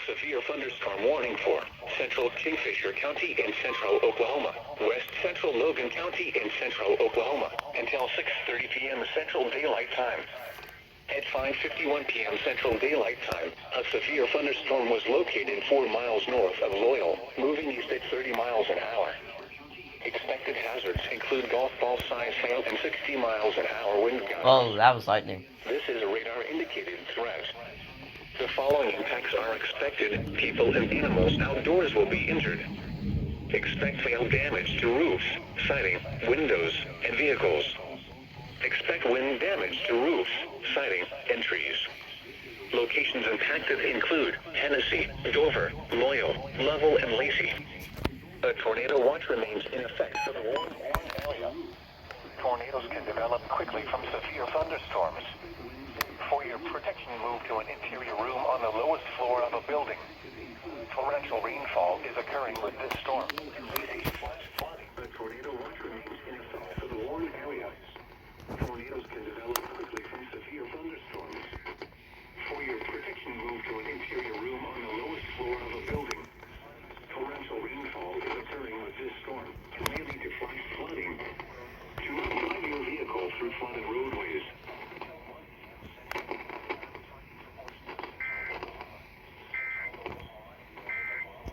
severe thunderstorm warning for central Kingfisher County in central Oklahoma, west central Logan County in central Oklahoma, until 6:30 p.m. Central Daylight Time. At 5:51 p.m. Central Daylight Time, a severe thunderstorm was located 4 miles north of Loyal, moving east at 30 miles an hour. Expected hazards include golf ball size hail and 60 miles an hour wind gusts. Oh, that was lightning. This is a radar-indicated threat. The following impacts are expected. People and animals outdoors will be injured. Expect hail damage to roofs, siding, windows, and vehicles. Expect wind damage to roofs, siding, and trees. Locations impacted include Hennessy, Dover, Loyal, Lovell, and Lacey. A tornado watch remains in effect for the warm area. Tornadoes can develop quickly from severe thunderstorms. For your protection, move to an interior room on the lowest floor of a building. Torrential rainfall is occurring with this storm.